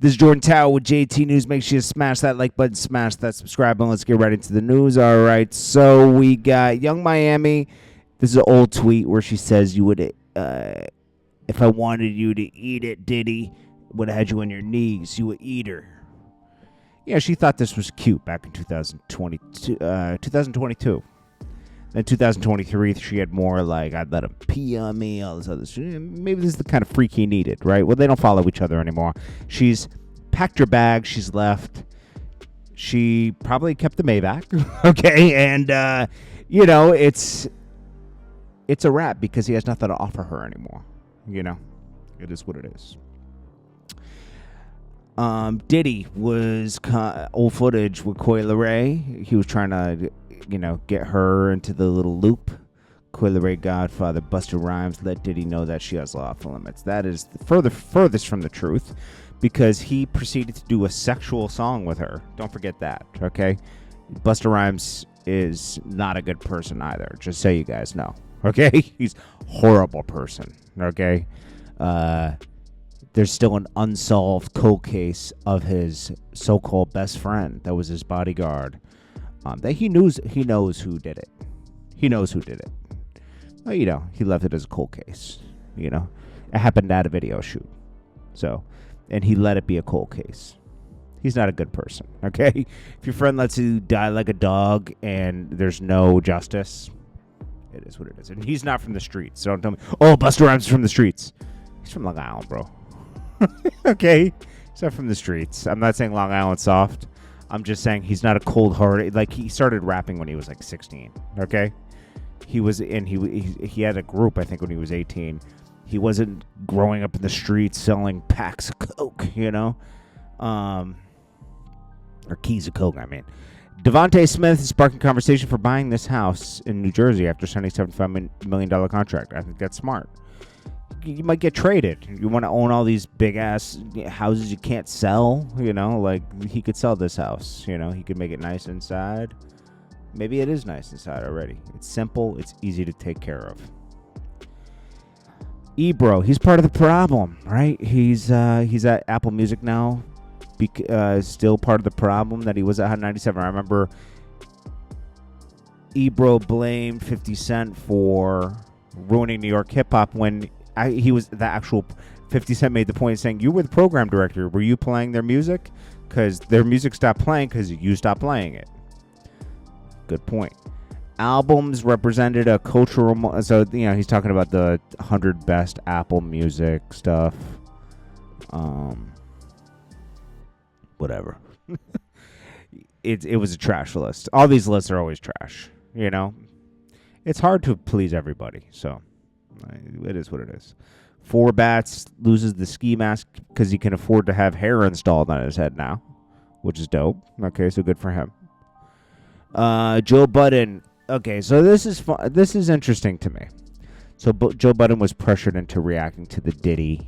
This is Jordan Tower with JT News. Make sure you smash that like button, smash that subscribe button. Let's get right into the news. All right, so we got Young Miami. This is an old tweet where she says, "You would, if I wanted you to eat it, Diddy, would have had you on your knees. You would eat her." Yeah, she thought this was cute back in 2022. Then 2023, she had more like, "I'd let him pee on me," all this other shit. Maybe this is the kind of freak he needed, right? Well, they don't follow each other anymore. She's packed her bag. She's left. She probably kept the Maybach, okay? And, it's a wrap because he has nothing to offer her anymore. It is what it is. Diddy was old footage with Coi Leray. He was trying to, get her into the little loop. Coi Leray godfather Busta Rhymes let Diddy know that she has off limits. That is the furthest from the truth, because he proceeded to do a sexual song with her. Don't forget that, okay? Busta Rhymes is not a good person either, just so you guys know, okay? He's a horrible person, okay? There's still an unsolved cold case of his so-called best friend that was his bodyguard. That he knows who did it. He knows who did it. Well, he left it as a cold case. It happened at a video shoot. So, and he let it be a cold case. He's not a good person, okay? If your friend lets you die like a dog and there's no justice, it is what it is. And he's not from the streets. So don't tell me, "Oh, Busta Rhymes is from the streets." He's from Long Island, bro. Okay? He's not from the streets. I'm not saying Long Island's soft. I'm just saying he's not a cold-hearted. Like, he started rapping when he was like 16, okay? He had a group, I think, when he was 18. He wasn't growing up in the streets selling packs of coke, or keys of coke, I mean. DeVonta Smith is sparking conversation for buying this house in New Jersey after signing a $75 million contract. I think that's smart. You might get traded. You want to own all these big-ass houses you can't sell, like he could sell this house, he could make it nice inside. Maybe it is nice inside already. It's simple. It's easy to take care of. Ebro, he's part of the problem, right? He's at Apple Music now. Still part of the problem that he was at Hot 97. I remember Ebro blamed 50 Cent for ruining New York hip-hop when he was the actual 50 Cent made the point saying, "You were the program director. Were you playing their music? Because their music stopped playing because you stopped playing it." Good point. Albums represented a cultural... So, he's talking about the 100 best Apple Music stuff. Whatever. It was a trash list. All these lists are always trash, It's hard to please everybody, so... It is what it is. 4 Bats loses the ski mask because he can afford to have hair installed on his head now, which is dope. Okay, so good for him. Joe Budden. Okay, so this is fun. This is interesting to me. So Joe Budden was pressured into reacting to the Diddy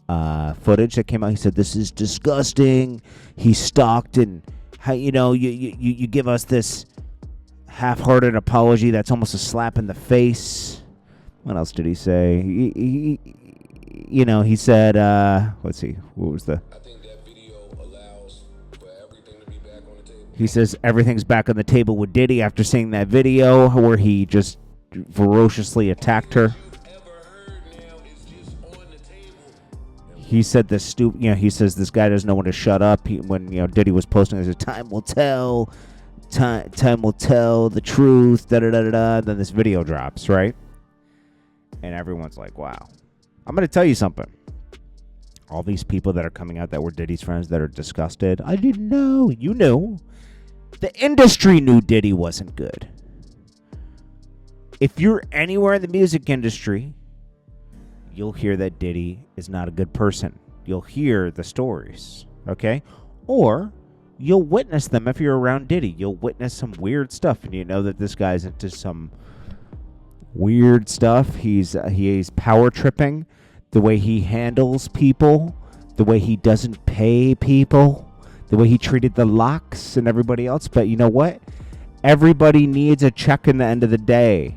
footage that came out. He said, "This is disgusting. He's stalked, and how you give us this half-hearted apology that's almost a slap in the face." What else did he say? He said, let's see, what was the... I think that video allows for everything to be back on the table. He says everything's back on the table with Diddy after seeing that video where he just ferociously attacked her. He said he says this guy doesn't know when to shut up. When Diddy was posting, he said, "Time will tell, time will tell the truth, da-da-da-da-da." Then this video drops, right? And everyone's like, wow. I'm going to tell you something. All these people that are coming out that were Diddy's friends that are disgusted. I didn't know. You knew. The industry knew Diddy wasn't good. If you're anywhere in the music industry, you'll hear that Diddy is not a good person. You'll hear the stories, okay? Or you'll witness them if you're around Diddy. You'll witness some weird stuff, and you know that this guy's into some weird stuff. He's power tripping, the way he handles people, the way he doesn't pay people, the way he treated the Locks and everybody else. But you know what? Everybody needs a check in the end of the day.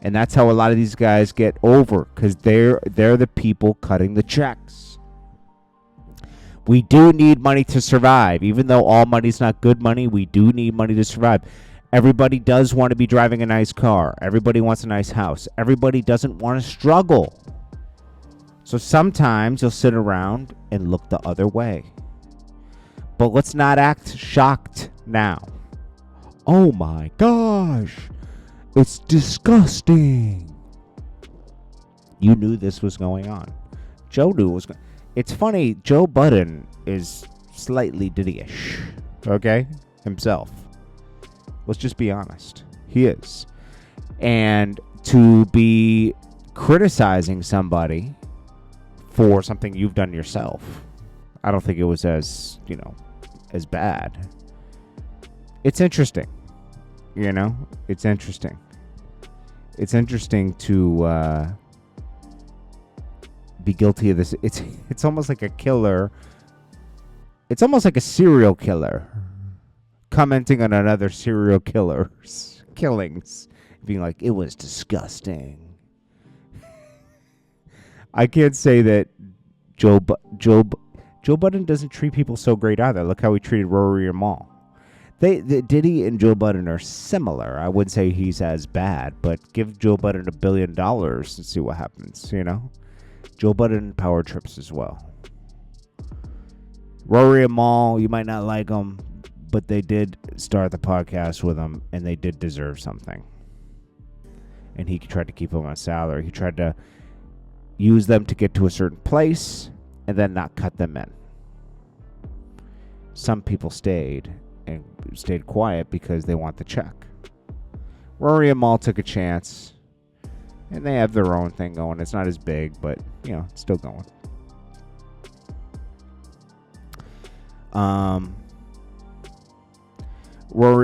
And that's how a lot of these guys get over, because they're the people cutting the checks. We do need money to survive. Even though all money's not good money, we do need money to survive. Everybody does want to be driving a nice car. Everybody wants a nice house. Everybody doesn't want to struggle. So sometimes you'll sit around and look the other way. But let's not act shocked now. Oh my gosh, it's disgusting. You knew this was going on. Joe knew it was going. It's funny, Joe Budden is slightly Diddy-ish, okay, himself. Let's just be honest. He is. And to be criticizing somebody for something you've done yourself, I don't think it was as bad. It's interesting. It's interesting. It's interesting to be guilty of this. It's almost like a killer. It's almost like a serial killer commenting on another serial killer's killings, being like, it was disgusting. I can't say that Joe Budden doesn't treat people so great either. Look how he treated Rory and Mal. Diddy and Joe Budden are similar. I wouldn't say he's as bad, but give Joe Budden $1 billion and see what happens, Joe Budden power trips as well. Rory and Mal, you might not like them, but they did start the podcast with him, and they did deserve something. And he tried to keep them on salary. He tried to use them to get to a certain place and then not cut them in. Some people stayed quiet because they want the check. Rory and Mal took a chance, and they have their own thing going. It's not as big, but it's still going.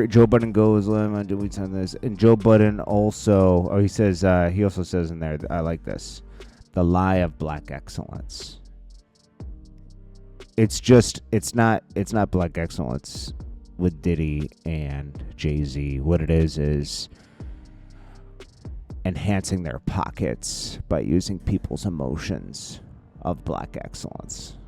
Joe Budden goes, do we send this? And Joe Budden also, he also says in there, I like this, the lie of black excellence. It's not black excellence with Diddy and Jay-Z. What it is enhancing their pockets by using people's emotions of black excellence.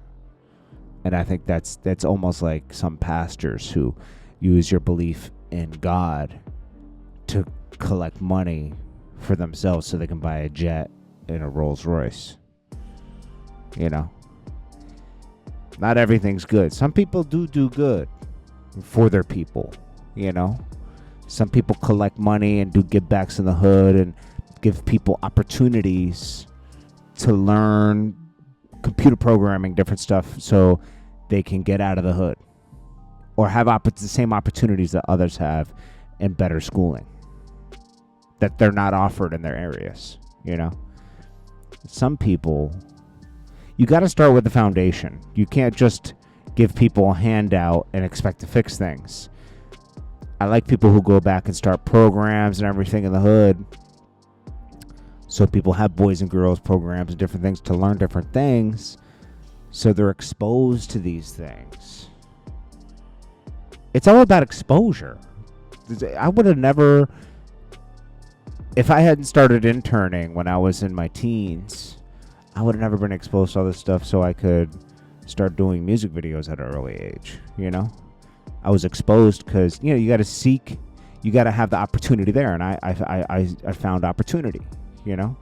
And I think that's almost like some pastors who use your belief in God to collect money for themselves so they can buy a jet and a Rolls Royce. Not everything's good. Some people do good for their people, Some people collect money and do give backs in the hood and give people opportunities to learn computer programming, different stuff, so they can get out of the hood or have the same opportunities that others have and better schooling that they're not offered in their areas. Some people, you got to start with the foundation. You can't just give people a handout and expect to fix things. I like people who go back and start programs and everything in the hood. So people have boys and girls programs and different things to learn different things. So they're exposed to these things. It's all about exposure. I would have never, if I hadn't started interning when I was in my teens, I would have never been exposed to all this stuff so I could start doing music videos at an early age, I was exposed because, you got to seek, you got to have the opportunity there. And I found opportunity, And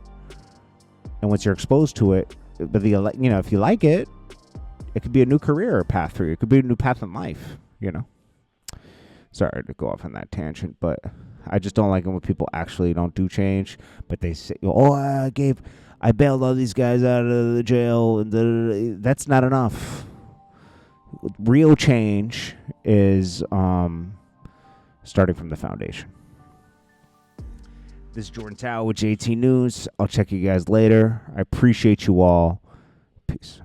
once you're exposed to it, but if you like it, it could be a new career path for you. It could be a new path in life, Sorry to go off on that tangent, but I just don't like it when people actually don't do change. But they say, I bailed all these guys out of the jail. And that's not enough. Real change is starting from the foundation. This is Jordan Tao with JT News. I'll check you guys later. I appreciate you all. Peace.